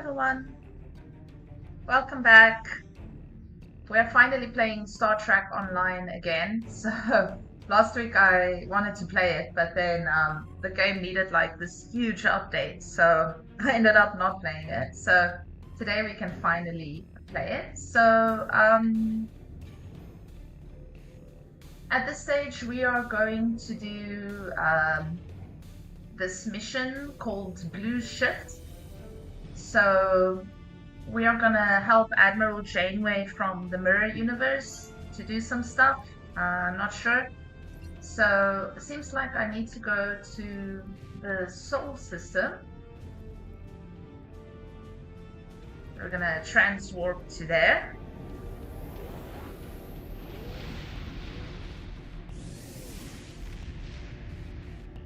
everyone. Welcome back. We're finally playing Star Trek Online again. So last week I wanted to play it, but then the game needed like this huge update, so I ended up not playing it. So today we can finally play it. So at this stage we are going to do this mission called Blue Shift. So we are gonna help Admiral Janeway from the Mirror Universe to do some stuff. I'm not sure. So it seems like I need to go to the Sol system. We're gonna transwarp to there.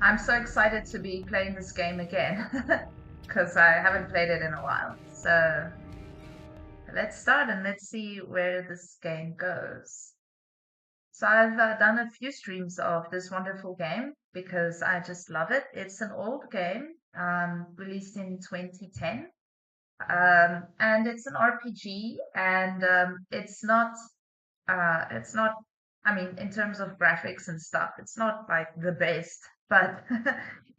I'm so excited to be playing this game again because I haven't played it in a while. So let's start and let's see where this game goes. So I've done a few streams of this wonderful game because I just love it. It's an old game, released in 2010, and it's an RPG, and it's not. I mean, in terms of graphics and stuff, it's not like the best, but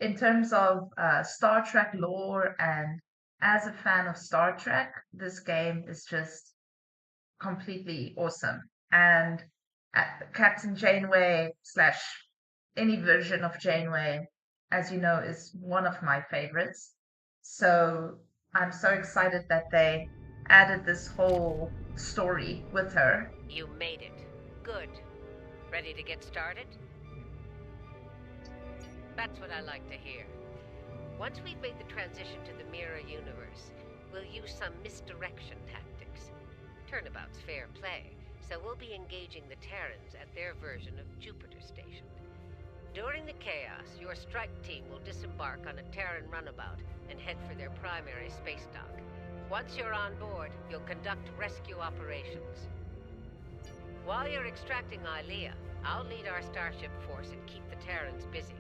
in terms of Star Trek lore and as a fan of Star Trek, this game is just completely awesome. And Captain Janeway slash any version of Janeway, as you know, is one of my favorites. So I'm so excited that they added this whole story with her. You made it. Good. Ready to get started? That's what I like to hear. Once we've made the transition to the Mirror Universe, we'll use some misdirection tactics. Turnabout's fair play, so we'll be engaging the Terrans at their version of Jupiter Station. During the chaos, your strike team will disembark on a Terran runabout and head for their primary space dock. Once you're on board, you'll conduct rescue operations. While you're extracting Ilea, I'll lead our starship force and keep the Terrans busy.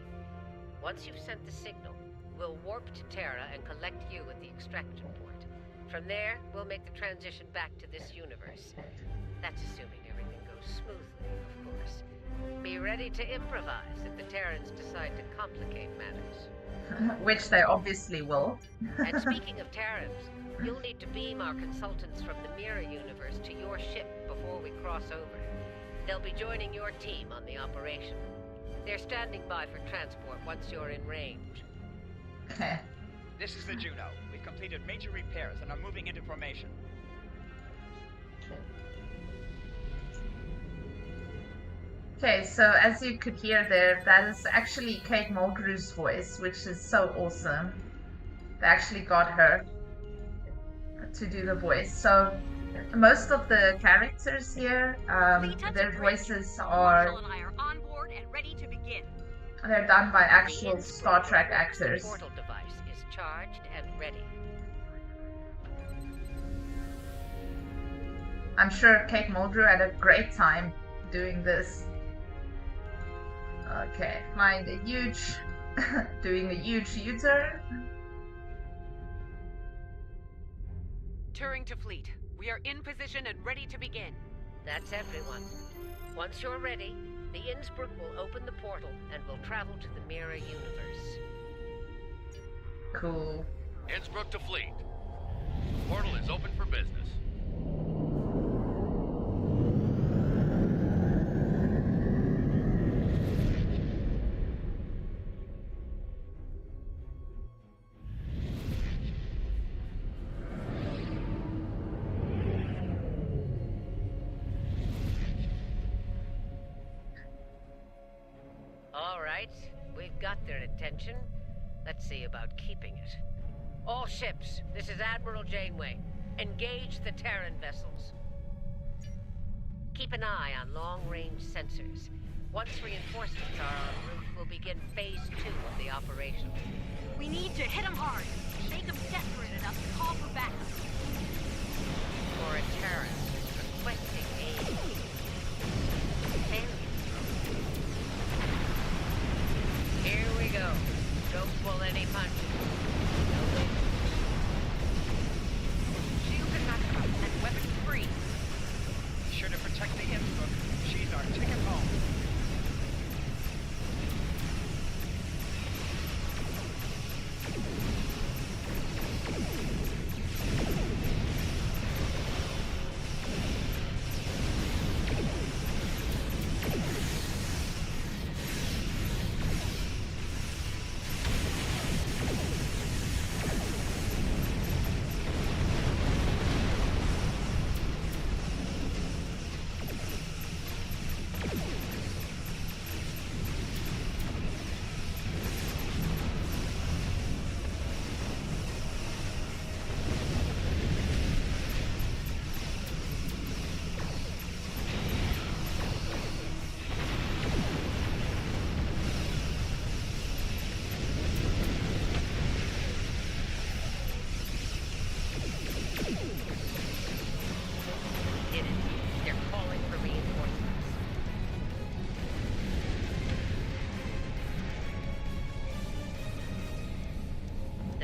Once you've sent the signal, we'll warp to Terra and collect you at the extraction port. From there, we'll make the transition back to this universe. That's assuming everything goes smoothly, of course. Be ready to improvise if the Terrans decide to complicate matters. Which they obviously will. And speaking of Terrans, you'll need to beam our consultants from the Mirror Universe to your ship before we cross over. They'll be joining your team on the operation. They're standing by for transport once you're in range. Okay. This is the Juno. We've completed major repairs and are moving into formation. Okay, so as you could hear there, that is actually Kate Mulgrew's voice, which is so awesome. They actually got her to do the voice. So most of the characters here, their voices are on board and ready to begin. They're done by actual Star Trek actors. The portal device is charged and ready. I'm sure Kate Mulgrew had a great time doing this. Okay, flying a huge, doing a huge U-turn. Turing to fleet. We are in position and ready to begin. That's everyone. Once you're ready, the Innsbruck will open the portal and we'll travel to the Mirror Universe. Cool. Innsbruck to fleet. Portal is open for business. All right, we've got their attention. Let's see about keeping it. All ships, this is Admiral Janeway. Engage the Terran vessels. Keep an eye on long-range sensors. Once reinforcements are en route, we'll begin Phase 2 of the operation. We need to hit them hard. Make them desperate enough to call for backup. For a Terran requesting aid. Here we go. Don't pull any punches. No wait.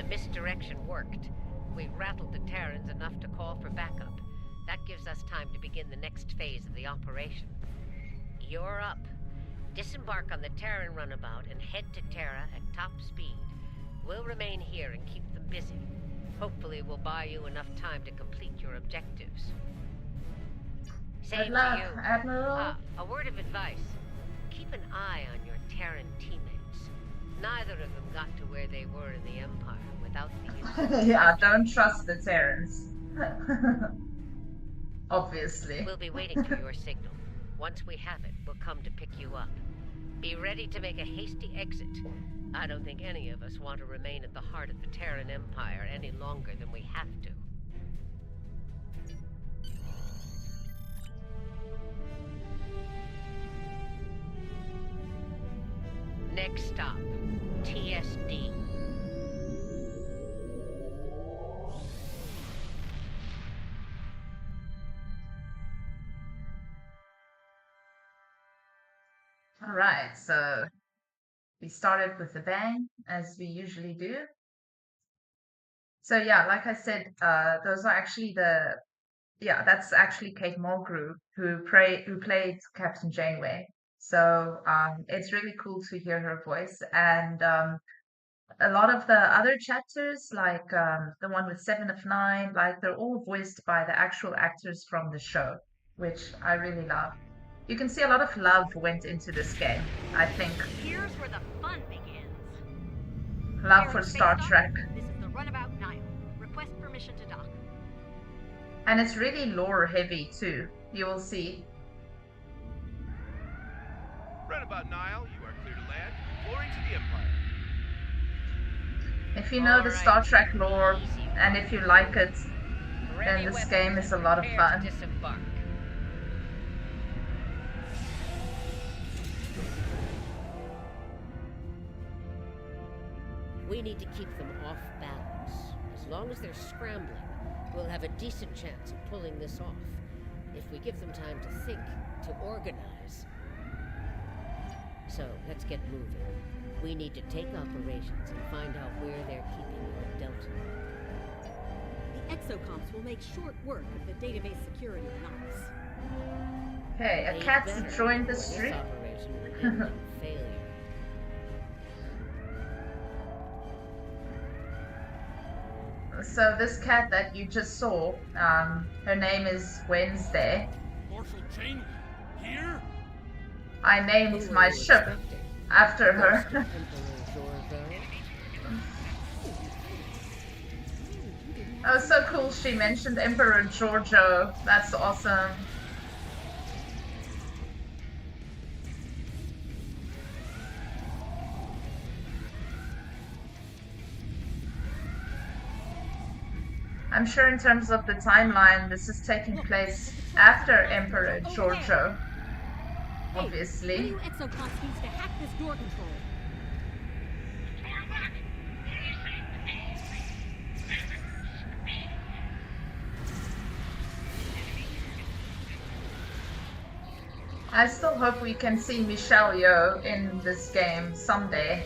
misdirection worked. We rattled the Terrans enough to call for backup. That gives us time to begin the next phase of the operation. You're up. Disembark on the Terran runabout and head to Terra at top speed. We'll remain here and keep them busy. Hopefully we'll buy you enough time to complete your objectives. Same Good to luck, you. Admiral. A word of advice. Keep an eye on your Terran teammates. Neither of them got to where they were in the Empire without the use. Yeah, don't trust the Terrans. Obviously. We'll be waiting for your signal. Once we have it, we'll come to pick you up. Be ready to make a hasty exit. I don't think any of us want to remain at the heart of the Terran Empire any longer than we have to. Next stop, TSD. Alright, so we started with a bang, as we usually do. So yeah, like I said, those are actually that's actually Kate Mulgrew who played Captain Janeway. So it's really cool to hear her voice. And a lot of the other chapters, like the one with 7 of 9, like they're all voiced by the actual actors from the show, which I really love. You can see a lot of love went into this game, I think. Here's where the fun begins. Love for Star Trek. This is the runabout Nile. Request permission to dock. And it's really lore heavy too, you will see. Runabout Nile, you are clear to land. Glory to the Empire. If you know the Star Trek lore, and if you like it, then this game is a lot of fun. Disembark. We need to keep them off balance. As long as they're scrambling, we'll have a decent chance of pulling this off. If we give them time to think, to organize. So, let's get moving. We need to take operations and find out where they're keeping your Delta. The exocomps will make short work of the database security anomalous. Okay, a cat's joined the street. This operation will end in failure. So this cat that you just saw, her name is Wednesday. Marshal Janeway, here? I named my ship after her. Oh, so cool, she mentioned Emperor Giorgio. That's awesome. I'm sure in terms of the timeline, this is taking place after Emperor Giorgio, obviously. New exocomps needs to hack this door control. I still hope we can see Michelle Yeoh in this game someday.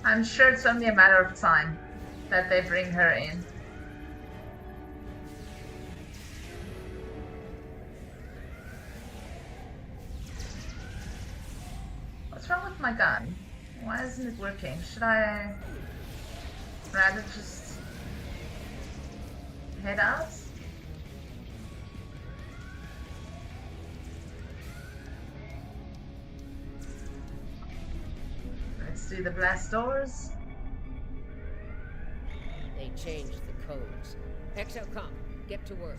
I'm sure it's only a matter of time that they bring her in. What's wrong with my gun? Why isn't it working? Should I rather just head out? Let's do the blast doors. They changed the codes. Exocom, get to work.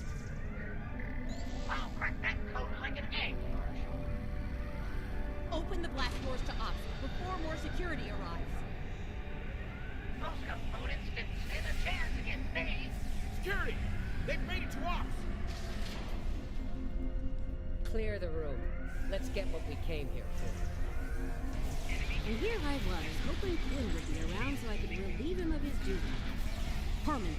I'll crack that code like an egg, Marshal. Open the blast doors to ops before more security arrives. Those components didn't stand a chance against me. Security! They've made it to ops! Clear the room. Let's get what we came here for. And here I was, hoping Flynn would be around so I could relieve him of his duty. Permanent.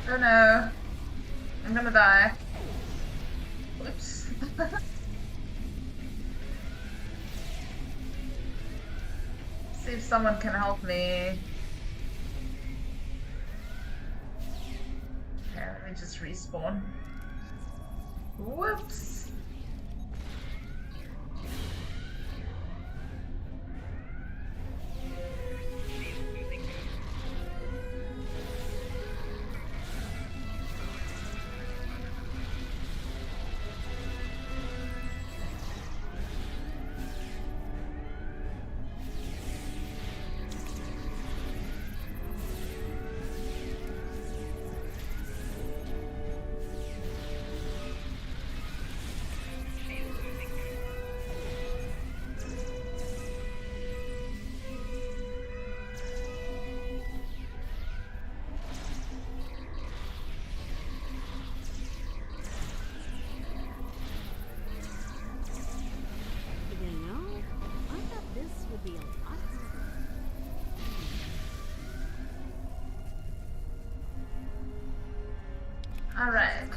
Oh no. I'm gonna die. Oops. See if someone can help me. Okay, let me just respawn. Whoops. You know, I thought this would be a lot. Alright.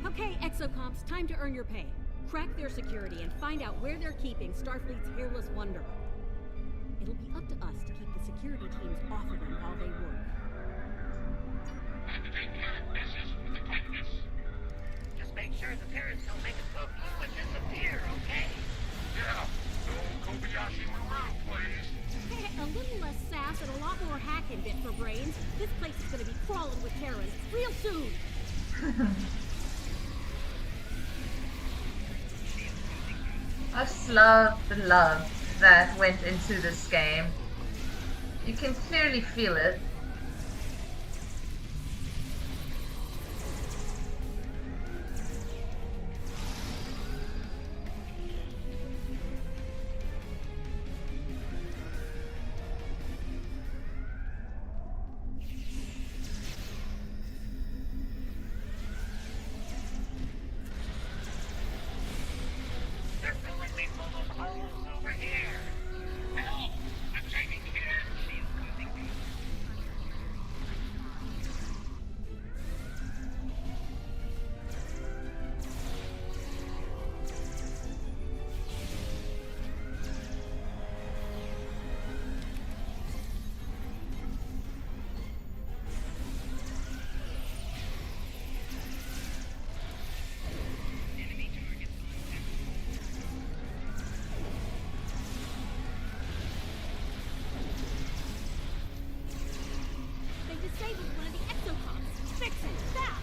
Okay, exocomps, time to earn your pay. Crack their security and find out where they're keeping Starfleet's hairless wonder. It'll be up to us to keep the security teams off of them while they work. Just make sure the parents don't make it so blue and disappear, okay? Yeah. No Kobayashi Maru, please. A little less sass and a lot more hack and bit for brains. This place is gonna be crawling with Terrans real soon. I just love the love that went into this game. You can clearly feel it. They're filling me full of holes over here. Help! I'm taking hits. They disabled one of the exocomps. Fix it, fast!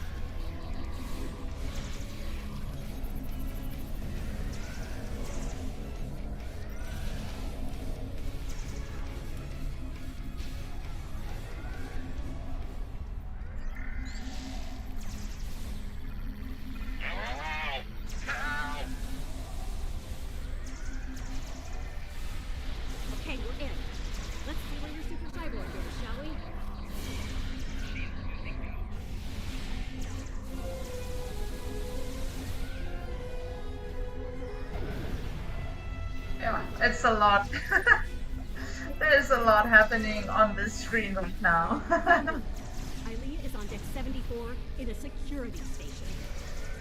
Help! Help! Okay, we're in. Let's see where your super cyborg goes, shall we? Yeah, it's a lot. There's a lot happening on this screen right now. Eileen is on deck 74 in a security station.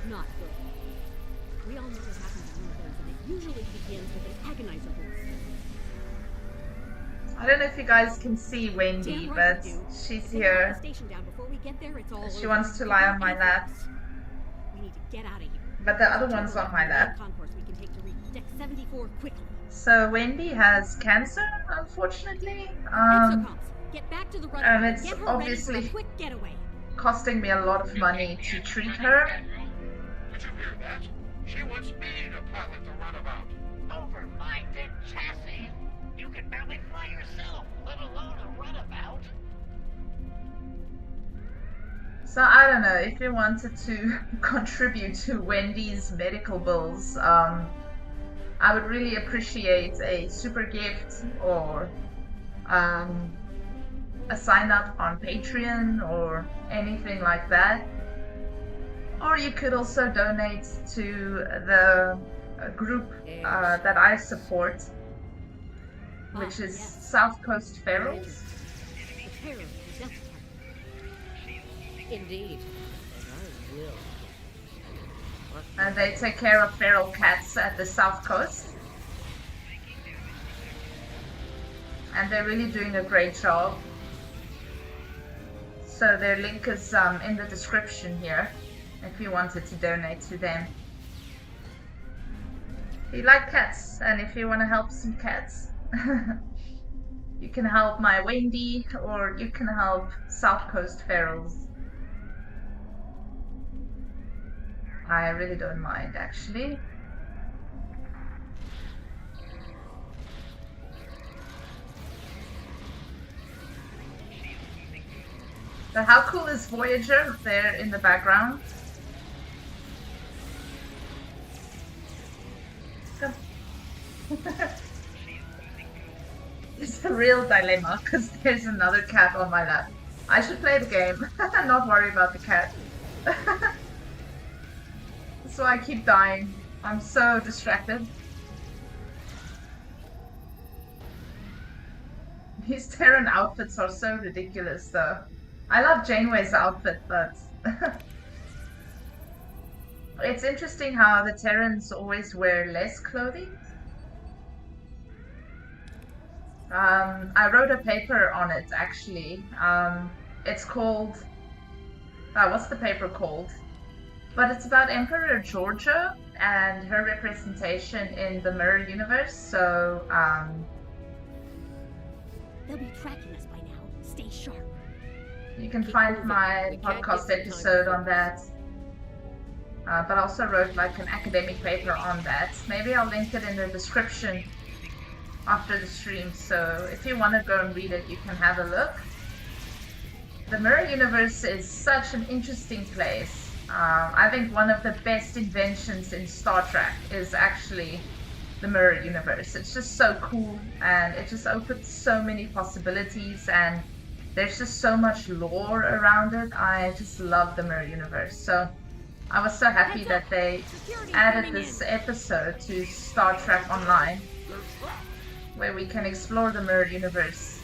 Not good. We all know what happens in one of those, and it usually begins with an agonizer boost. I don't know if you guys can see Wendy, Damn right but we do. she's If we lock the here. station down before we get there, it's all She over. wants to If lie not on my anything lap. else, we need to get out of here. But the other There's a one's on turnaround my in the lap. concourse we can take to reach deck 74 quickly. So Wendy has cancer, unfortunately. Exocomps, get back to the and runabout. it's Get her obviously- ready for a quick getaway. Costing me a lot of money to treat her. Did you hear that? She wants me to pilot the runabout. Over my big chassis. You can barely fly yourself, let alone a runabout. So I don't know if you wanted to contribute to Wendy's medical bills. I would really appreciate a super gift or a sign up on Patreon or anything like that. Or you could also donate to the group that I support, which is yes. Southcoast Ferals. The terror of the Death Star. Indeed. And I will. And they take care of feral cats at the South Coast. And they're really doing a great job. So their link is in the description here if you wanted to donate to them. If you like cats and if you want to help some cats, you can help my Wendy or you can help Southcoast Ferals. I really don't mind actually. But how cool is Voyager there in the background? It's a real dilemma because there's another cat on my lap. I should play the game and not worry about the cat. So I keep dying. I'm so distracted. These Terran outfits are so ridiculous though. I love Janeway's outfit, but it's interesting how the Terrans always wear less clothing. I wrote a paper on it actually. It's called, what's the paper called? But it's about Emperor Georgia and her representation in the Mirror Universe, so They'll be tracking us by now. Stay sharp. you can find my podcast episode on that. But I also wrote like an academic paper on that. Maybe I'll link it in the description after the stream, so if you want to go and read it, you can have a look. The Mirror Universe is such an interesting place. I think one of the best inventions in Star Trek is actually the Mirror Universe. It's just so cool and it just opens so many possibilities and there's just so much lore around it. I just love the Mirror Universe. So I was so happy that they added this episode to Star Trek Online, where we can explore the Mirror Universe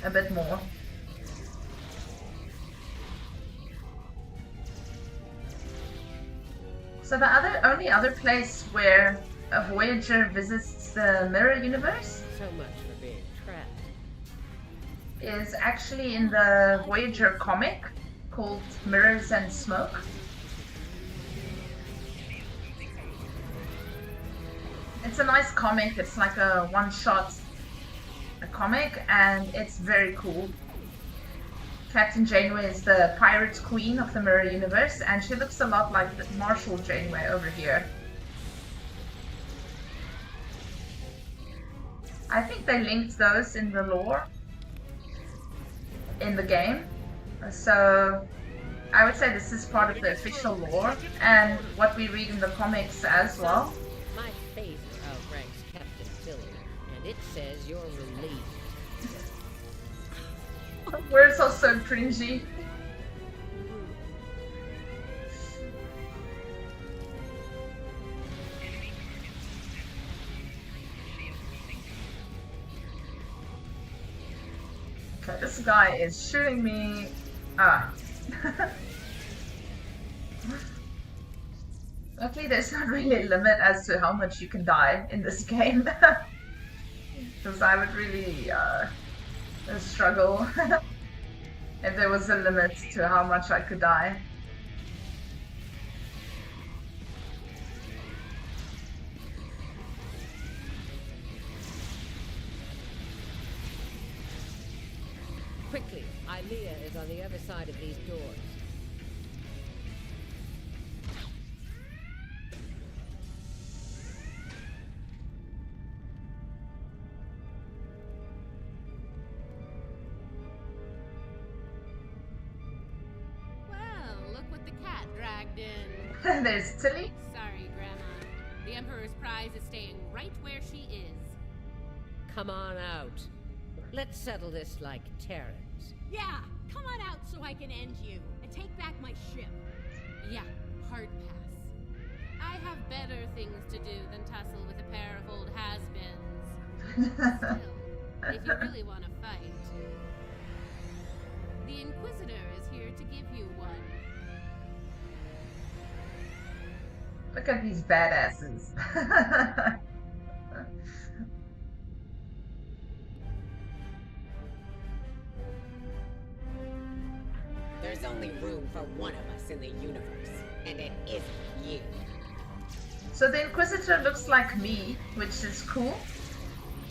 a bit more. So the only other place where a Voyager visits the Mirror Universe So much for being trapped. is actually in the Voyager comic called Mirrors and Smoke. It's a nice comic. It's like a one-shot comic and it's very cool. Captain Janeway is the pirate queen of the Mirror Universe and she looks a lot like the Marshall Janeway over here. I think they linked those in the lore in the game. So I would say this is part of the official lore and what we read in the comics as well. My phaser outranks Captain Philly, and it says you're relieved. Words are so cringy. Okay, this guy is shooting me. Luckily, there's not really a limit as to how much you can die in this game. Because I would really struggle if there was a limit to how much I could die. Quickly, Ilea is on the other side of these doors. Well, look what the cat dragged in. There's Tilly. Sorry, Grandma. The Emperor's prize is staying right where she is. Come on out. Let's settle this like Terrans. Yeah, come on out so I can end you and take back my ship. Yeah, hard pass. I have better things to do than tussle with a pair of old has-beens. Still, if you really want to fight, the Inquisitor is here give you one. Look at these badasses. There's only room for one of us in the universe, and it isn't you. So the Inquisitor looks like me, which is cool.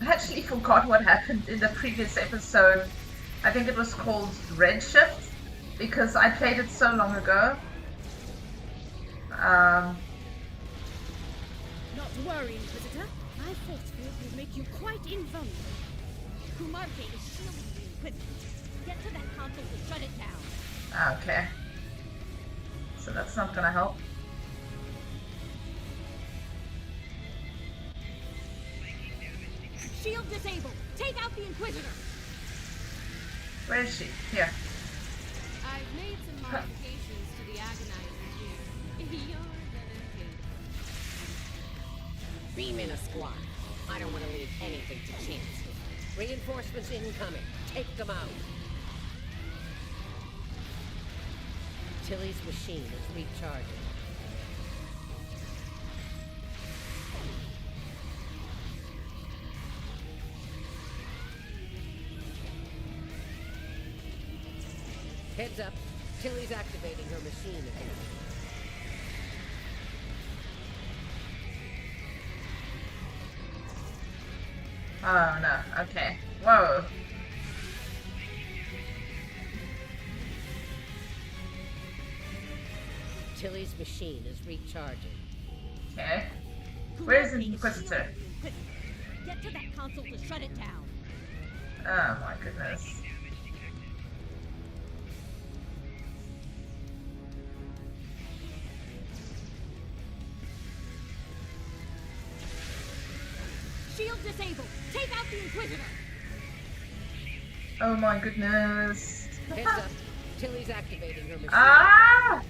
I actually forgot what happened in the previous episode. I think it was called Redshift, because I played it so long ago. Not to worry, Inquisitor. My force field will make you quite invulnerable. Kumarke is shielding the Inquisitor. Get to that console to shut it down. Okay. So that's not gonna help. Shield disabled. Take out the Inquisitor. Where is she? Here. I've made some modifications to the agonizer here. You're gonna hate it. Beam in a squad. I don't want to leave anything to chance. Reinforcements incoming. Take them out. Tilly's machine is recharging. Heads up. Tilly's activating her machine again. Oh no. Okay. Whoa. Tilly's machine is recharging. Okay. Where's the Kumarke is Inquisitor? shielding the Inquisitor. Get to that console to shut it down. Oh my goodness. Shield disabled. Take out the Inquisitor. Oh my goodness. Heads up. Tilly's activating her machine. Ah!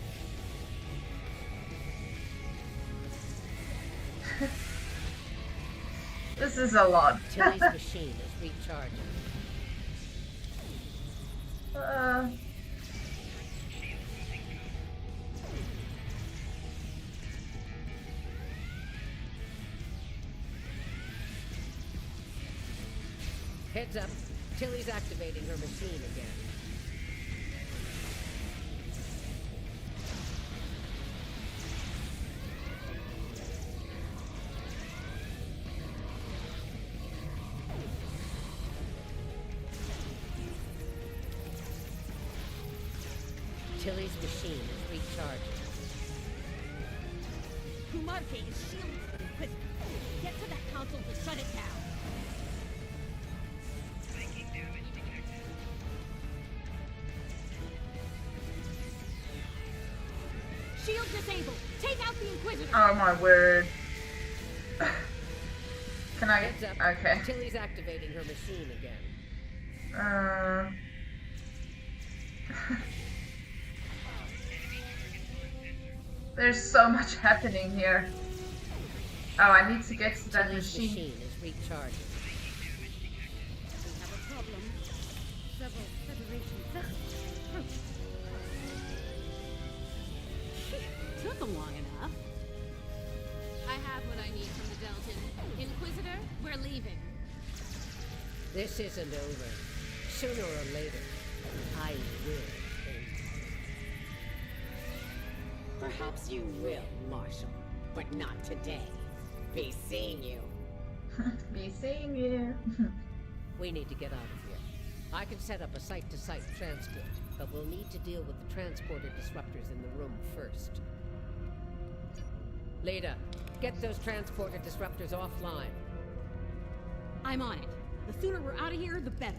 This is a lot. Tilly's machine is recharging. Uh, Heads up. Tilly's activating her machine again. Tilly's machine is recharging. Kumarke is shielding the Inquisitor. Get to that console to shut it down. Shield disabled. Take out the Inquisitor. oh my word. Can I Heads up. Okay. Tilly's activating her machine again. There's so much happening here. Oh, I need to get to that Tilly's machine. machine is recharging. We have a problem. Several Federation vessels. Took them long enough. I have what I need from the Delton. Inquisitor, we're leaving. This isn't over. Sooner or later, I will end. Perhaps you will, Marshal, but not today. Be seeing you. Be seeing you. We need to get out of here. I can set up a site-to-site transport, but we'll need to deal with the transporter disruptors in the room first. Leda, get those transporter disruptors offline. I'm on it. The sooner we're out of here, the better.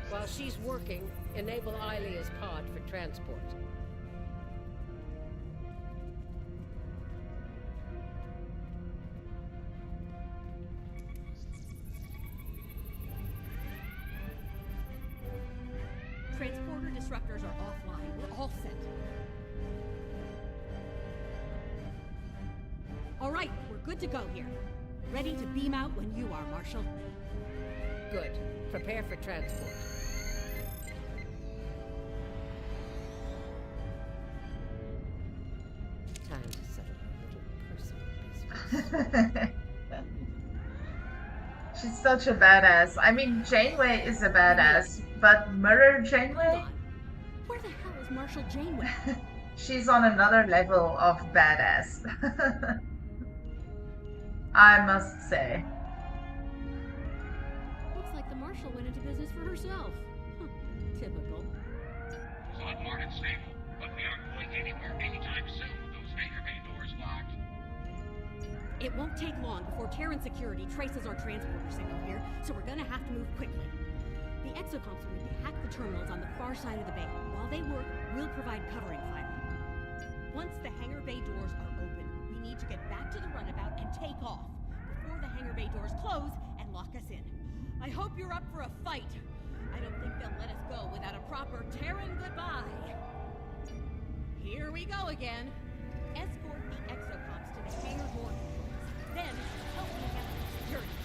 While she's working, enable Ilea's pod for transport. Transporter disruptors are offline. We're all set. All right, we're good to go here. Ready to beam out when you are, Marshal. Good. Prepare for transport. She's such a badass. I mean, Janeway is a badass, but Mirror Janeway? Hold on. Where the hell is Marshal Janeway? She's on another level of badass. I must say. Looks like the Marshal went into business for herself. Huh. Typical. It's unmarked and stable, but we aren't going anywhere anytime soon with those hangar bay doors locked. It won't take long before Terran security traces our transporter signal here, so we're gonna have to move quickly. The exocomps are going to hack the terminals on the far side of the bay. While they work, we'll provide covering fire. Once the hangar bay doors are open, we need to get back to the runabout and take off before the hangar bay doors close and lock us in. I hope you're up for a fight. I don't think they'll let us go without a proper Terran goodbye. Here we go again. Escort the exocomps to the hangar door controls. Then help me get the security.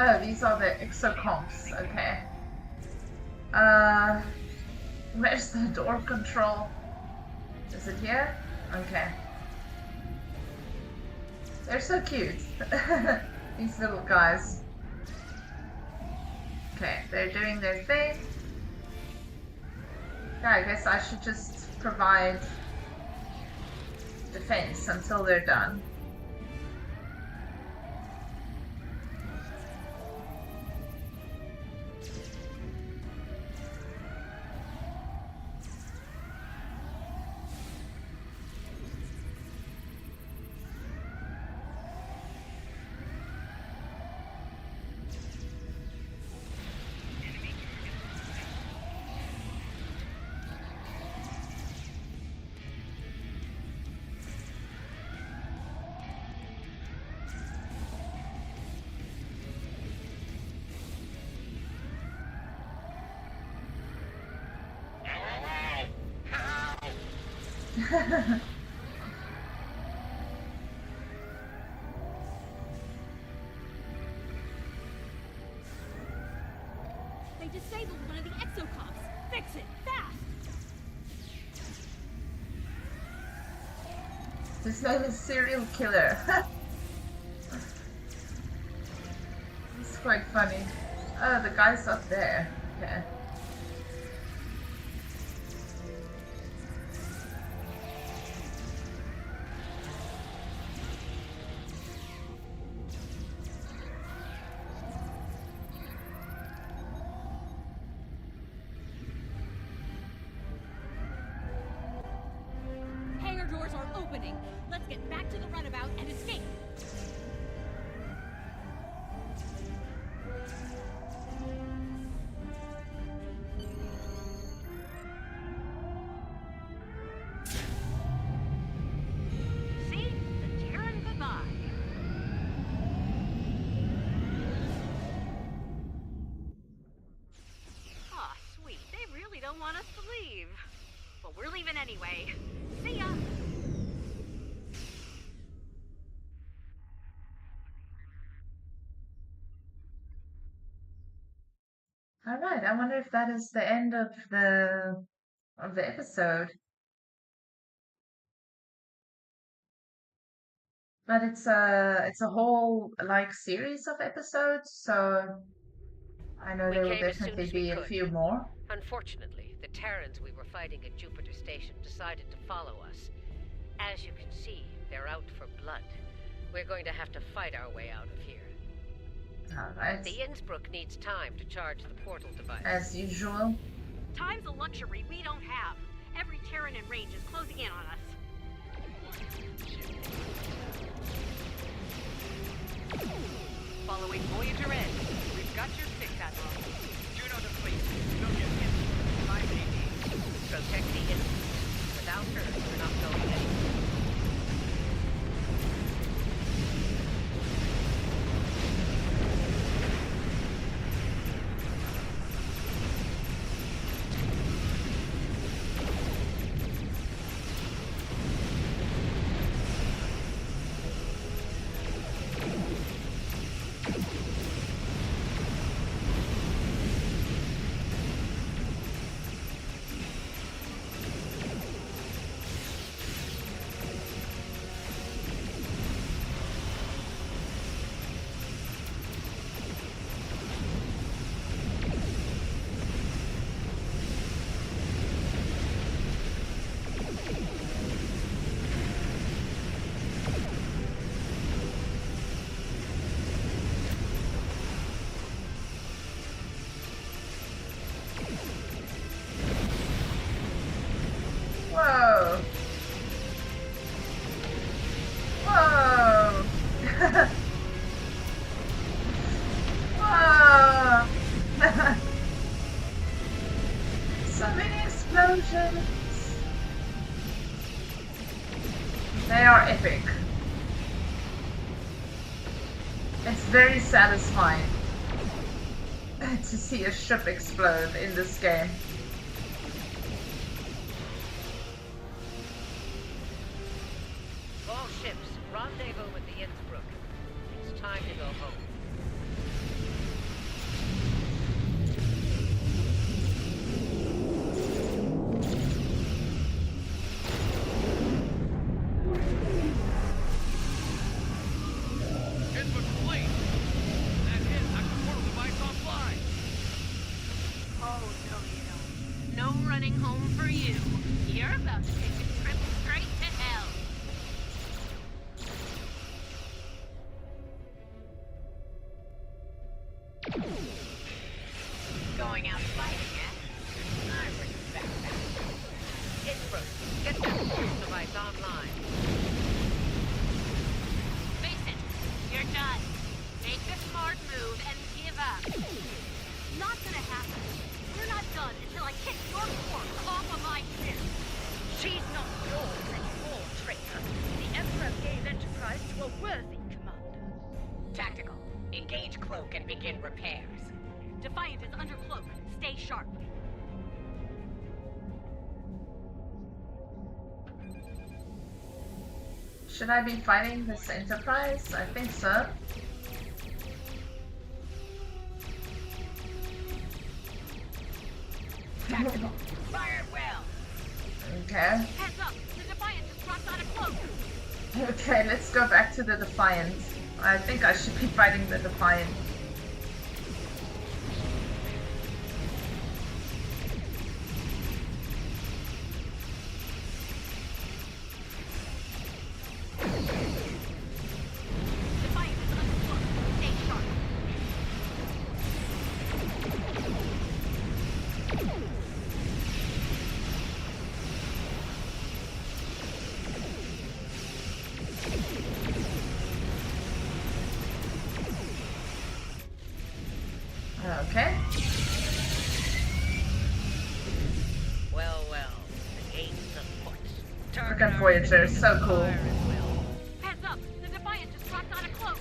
Oh, these are the exocomps, okay. Where's the door control? Is it here? Okay. They're so cute. These little guys. Okay, they're doing their thing. Yeah, I guess I should just provide defense until they're done. They disabled one of the exocomps. Fix it, fast! His name is Serial Killer. It's quite funny. Oh, the guy's up there. Okay. Hangar doors are opening. Let's get back to the runabout and escape. See? The Terran goodbye. Aw, sweet. They really don't want us to leave. But we're leaving anyway. See ya! Alright, I wonder if that is the end of the episode. But it's a whole like series of episodes, so I know We there will came as soon definitely as we be a could. few more. Unfortunately, the Terrans we were fighting at Jupiter Station decided to follow us. As you can see, they're out for blood. We're going to have to fight our way out of here. Alright. The Innsbruck needs time to charge the portal device. As usual. Time's a luxury we don't have. Every Terran in range is closing in on us. Following Voyager Edge. We've got your six, Admiral. Juno to fleet. Million in 5 GD. Protect the Innsbruck. Without her, we're not going anywhere. explosions! They are epic. It's very satisfying to see a ship explode in this game. All ships, rendezvous with the Innsbruck. It's time to go home. Input complete. That hit knocked the portal device offline. Oh, no, you don't. No running home for you. You're about to take a trip straight to hell. Going out fighting, eh? I respect that. Innsbruck, get that portal device online. Face it, you're done. Make the smart move and give up. Not gonna happen. We're not done until I kick your corpse off of my ship. She's not yours anymore, traitor. The Emperor gave Enterprise to a worthy commander. Tactical. Engage cloak and begin repairs. Defiant is under cloak. Stay sharp. Should I be fighting this Enterprise? I think so. Tactical. Fire it well. Okay. Heads up! The Defiant just dropped out of cloak! Okay, let's go back to the Defiant. I think I should be fighting the Defiant. Defiant is under cloak. Stay sharp. Okay. Well, well. The game's afoot. Frickin' Voyager is so cool. Fire at will. Heads up! The Defiant just dropped out of cloak!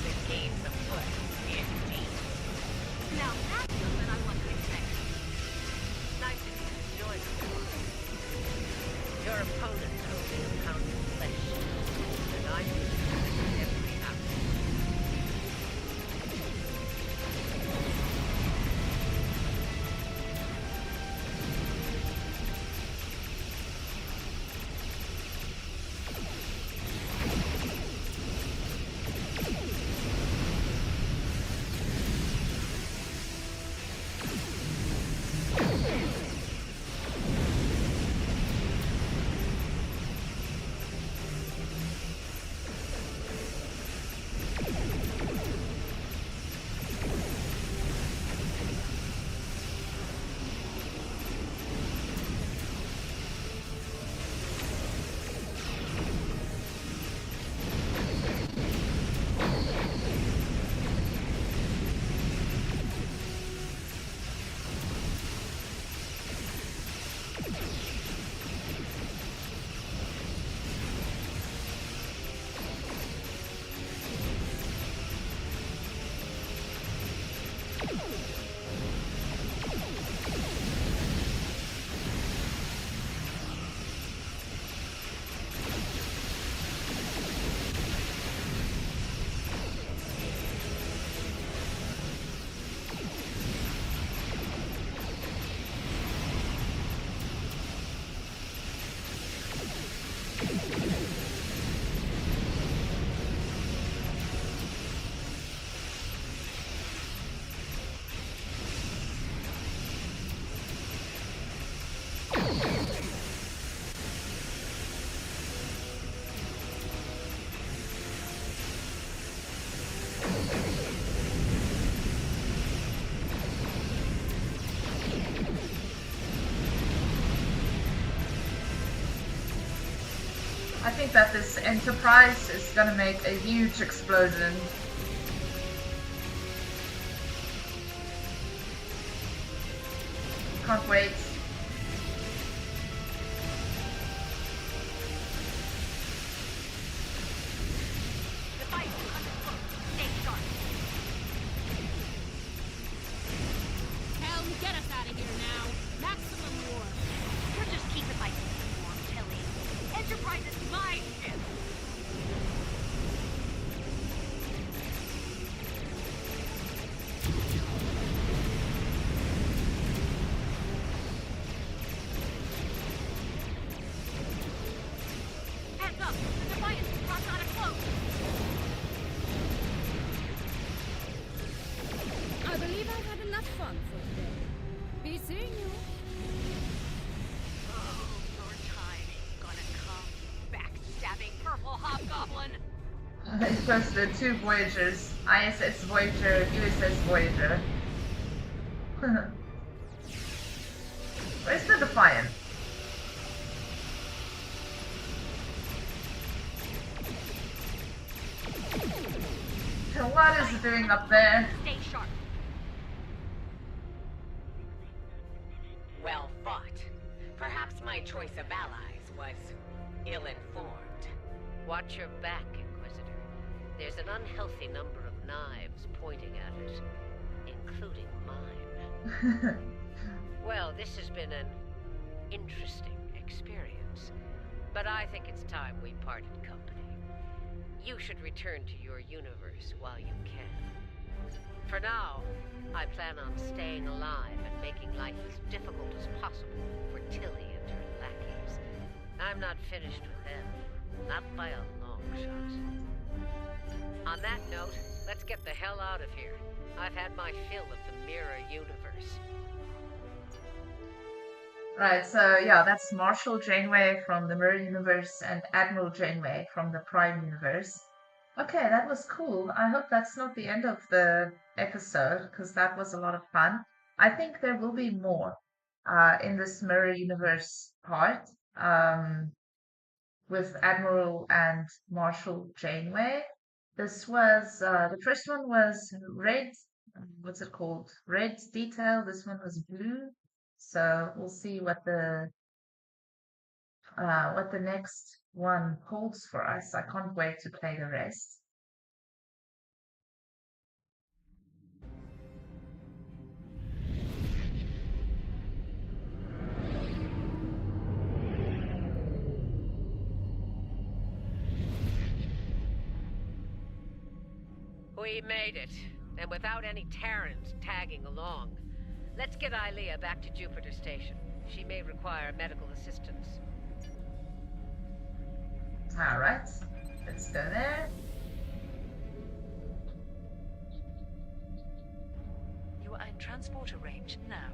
The game's afoot. Indeed. Now that's something I wasn't expecting. Nice of you to join us. Your opponent's only a pound of flesh. And I'm using every ounce. I think that this Enterprise is gonna make a huge explosion. Can't wait. The fight is under close. Stay sharp. Helm, get us out of here now. Maximum war. You're just keeping my feet warm, Tilly. Enterprise is my ship. Heads up! The Defiant is brought out of close. I believe I've had enough fun for today. Be seeing you. Oh, your time is gonna come, backstabbing purple hobgoblin. It goes to the two Voyagers. ISS Voyager, USS Voyager. Where's the Defiant? So what is it doing up there? Stay sharp. Well fought. Perhaps my choice of allies was ill-informed. Watch your back, Inquisitor. There's an unhealthy number of knives pointing at us, including mine. Well, this has been an interesting experience, but I think it's time we parted company. You should return to your universe while you can. For now, I plan on staying alive and making life as difficult as possible for Tilly and her lackeys. I'm not finished with them, not by a long shot. On that note, let's get the hell out of here. I've had my fill of the mirror universe. Right, so yeah, that's Marshal Janeway from the Mirror Universe and Admiral Janeway from the Prime Universe. Okay, that was cool. I hope that's not the end of the episode, because that was a lot of fun. I think there will be more in this Mirror Universe part with Admiral and Marshal Janeway. This was, the first one was red, what's it called? Red detail. This one was blue. So we'll see what the next one holds for us. I can't wait to play the rest. We made it, and without any Terrans tagging along. Let's get Ilea back to Jupiter Station. She may require medical assistance. All right, let's go there. You are in transporter range now.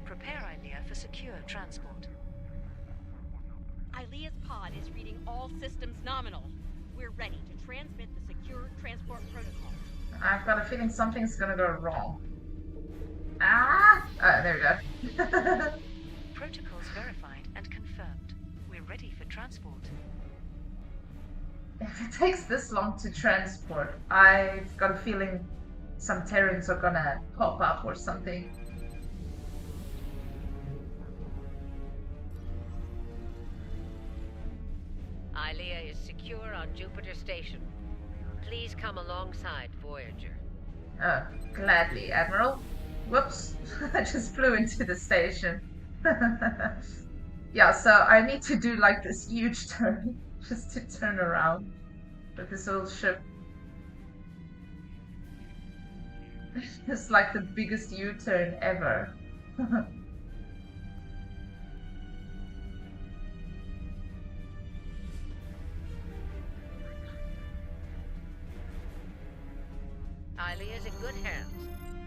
Prepare Ilea for secure transport. Ilea's pod is reading all systems nominal. We're ready to transmit the secure transport protocol. I've got a feeling something's gonna go wrong. Ah! Oh, there we go. Protocols verified and confirmed. We're ready for transport. If it takes this long to transport, I've got a feeling some Terrans are gonna pop up or something. Ilea is secure on Jupiter Station. Please come alongside Voyager. Oh, gladly, Admiral. Whoops, I just flew into the station. Yeah, so I need to do like this huge turn just to turn around with this little ship. It's like the biggest U-turn ever. Ilea is in good hands.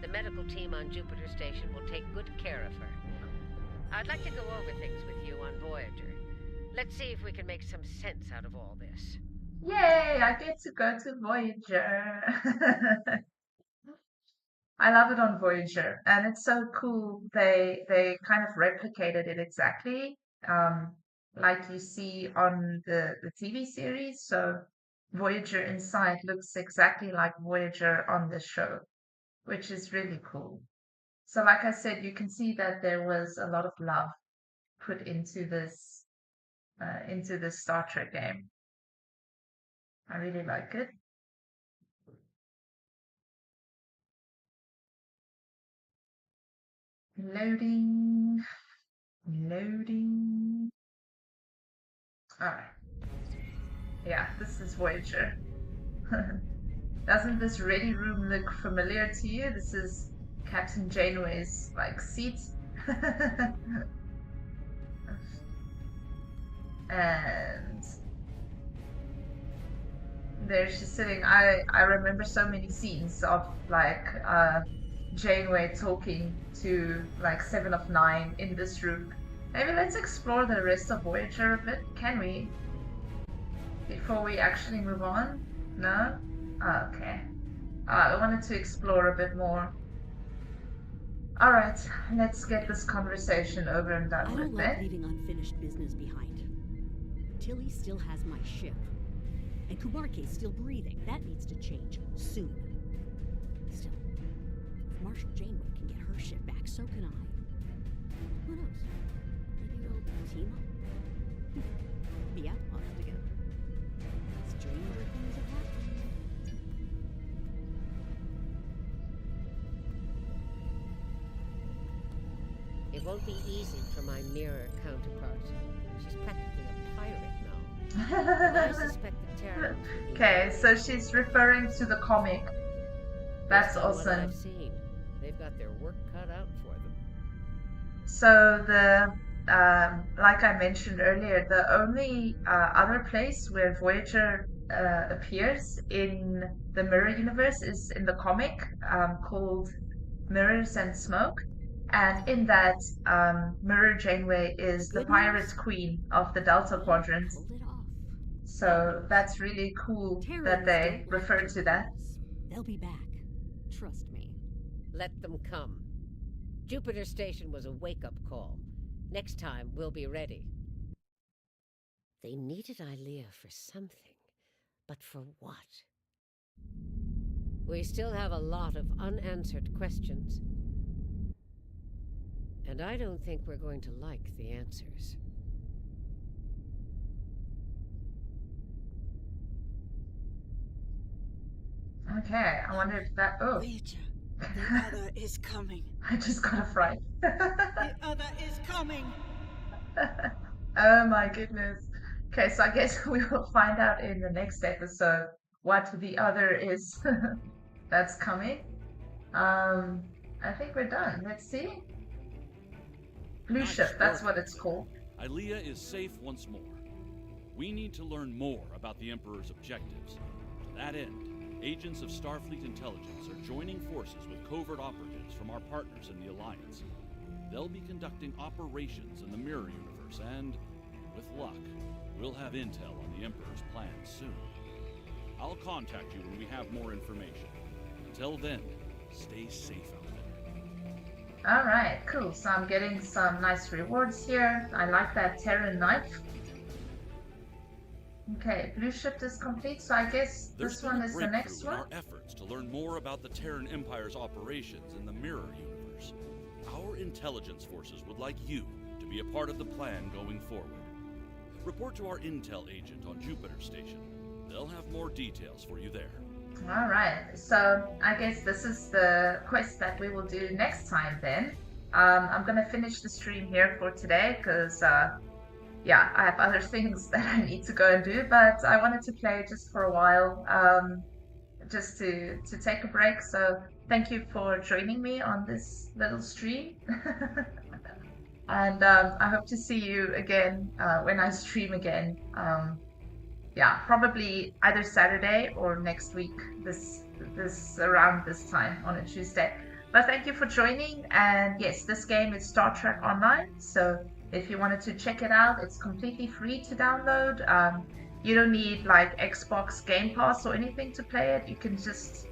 The medical team on Jupiter Station will take good care of her. I'd like to go over things with you on Voyager. Let's see if we can make some sense out of all this. Yay, I get to go to Voyager. I love it on Voyager, and it's so cool. They kind of replicated it exactly, like you see on the TV series. So Voyager inside looks exactly like Voyager on the show, which is really cool. So like I said, you can see that there was a lot of love put into this Star Trek game. I really like it. Loading. Alright. Yeah, this is Voyager. Doesn't this ready room look familiar to you? This is Captain Janeway's like seat. And there she's sitting. I remember so many scenes of like Janeway talking to like 7 of 9 in this room. Maybe let's explore the rest of Voyager a bit, can we? Before we actually move on? No? Oh, okay. I wanted to explore a bit more. Alright, let's get this conversation over and done with. I don't like leaving unfinished business behind. Tilly still has my ship. And Kubarke's still breathing. That needs to change soon. Still, if Marshal Janeway can get her ship back, so can I. Who knows? Maybe we'll team up. Be outlaws together. Stranger things have happened. It won't be easy for my mirror counterpart. She's practically a pirate now. I suspect the Terran. Okay, so she's referring to the comic. That's awesome. I've seen. They've got their work cut out for them. So the like I mentioned earlier, the only other place where Voyager appears in the Mirror Universe is in the comic called Mirrors and Smoke. And in that, Mirror Janeway is the pirate queen of the Delta Quadrant. So that's really cool that they refer to that. They'll be back. Trust me. Let them come. Jupiter Station was a wake-up call. Next time, we'll be ready. They needed Ilea for something, but for what? We still have a lot of unanswered questions. And I don't think we're going to like the answers. Okay, I wonder if that... Oh. Voyager, the other is coming. I just got a fright. The other is coming. Oh my goodness. Okay, so I guess we will find out in the next episode what the other is that's coming. I think we're done. Let's see. Blue ship, that's what it's called. Ilea is safe once more. We need to learn more about the Emperor's objectives. To that end, agents of Starfleet Intelligence are joining forces with covert operatives from our partners in the Alliance. They'll be conducting operations in the Mirror Universe, and, with luck, we'll have intel on the Emperor's plans soon. I'll contact you when we have more information. Until then, stay safe out there. Alright, cool. So I'm getting some nice rewards here. I like that Terran knife. Okay, blue ship is complete, so I guess this one is the next one. Our efforts to learn more about the Terran Empire's operations in the Mirror Universe. Our intelligence forces would like you to be a part of the plan going forward. Report to our intel agent on Jupiter Station. They'll have more details for you there. Alright, so I guess this is the quest that we will do next time then. I'm gonna finish the stream here for today because yeah, I have other things that I need to go and do, but I wanted to play just for a while, just to take a break. So thank you for joining me on this little stream. And I hope to see you again when I stream again. Yeah, probably either Saturday or next week, this around this time on a Tuesday. But thank you for joining, and yes, this game is Star Trek Online, so if you wanted to check it out, it's completely free to download. You don't need like Xbox Game Pass or anything to play it. You can just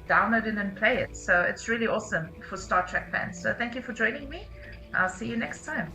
download it and play it. So it's really awesome for Star Trek fans. So thank you for joining me. I'll see you next time.